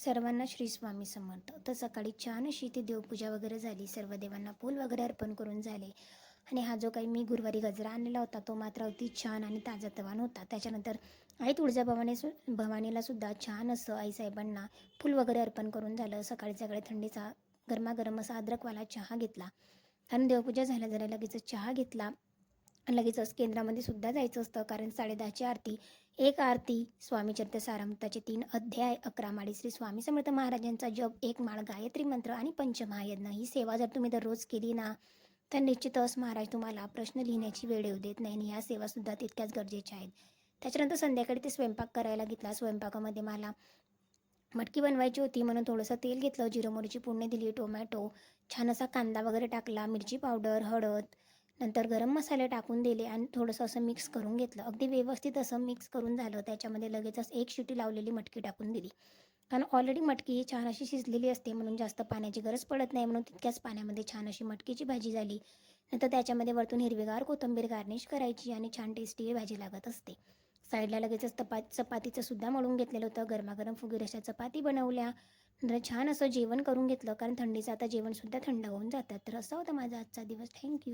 सर्वांना श्री स्वामी समर्थ. तर सकाळी छान अशी ती देवपूजा वगैरे झाली, सर्व देवांना फूल वगैरे अर्पण करून झाले. आणि हा जो काही मी गुरुवारी गजरा आणलेला होता तो मात्र अति छान आणि ताजातवान होता. त्याच्यानंतर आई भवानीला सुद्धा छान असं आईसाहेबांना फूल वगैरे अर्पण करून झालं. सकाळी सकाळी थंडीचा गरमागरम असा अद्रकवाला चहा घेतला आणि देवपूजा झाल्या झाल्या लगेचच चहा घेतला. लगेचच केंद्रामध्ये सुद्धा जायचं असतं, कारण 10:30ची आरती. एक आरती स्वामीचरित्र सारामृताचे 3 अध्याय, 11 माळी श्री स्वामी समर्थ महाराजांचा जप, 1 माळ गायत्री मंत्र आणि पंचमहायज्ञ. ही सेवा जर तुम्ही दररोज केली ना, तर निश्चितच महाराज तुम्हाला प्रश्न लिहिण्याची वेळ येऊ देत नाही. आणि ह्या सेवासुद्धा तितक्याच गरजेच्या आहेत. त्याच्यानंतर संध्याकाळी ते स्वयंपाक करायला घेतला. स्वयंपाकामध्ये मला मटकी बनवायची होती, म्हणून थोडंसं तेल घेतलं, जिरं मोहरीची फोडणी दिली, टोमॅटो, छान असा कांदा वगैरे टाकला, मिरची पावडर, हळद, नंतर गरम मसाले टाकून दिले आणि थोडंसं असं मिक्स करून घेतलं. अगदी व्यवस्थित असं मिक्स करून झालं. त्याच्यामध्ये लगेचच 1 शिटी लावलेली मटकी टाकून दिली, कारण ऑलरेडी मटकी ही छान अशी शिजलेली असते, म्हणून जास्त पाण्याची गरज पडत नाही. म्हणून तितक्याच पाण्यामध्ये छान अशी मटकीची भाजी झाली. नंतर त्याच्यामध्ये वरतून हिरवीगार कोथिंबीर गार्निश करायची आणि छान टेस्टी ही भाजी लागत असते. साईडला लगेचच चपातीचं सुद्धा मळून घेतलेलं होतं. गरमागरम फुगीर अशा चपाती बनवल्या. नंतर छान असं जेवण करून घेतलं, कारण थंडीचं आता जेवणसुद्धा थंड होऊन जातं. तर असा होता माझा आजचा दिवस. थँक्यू.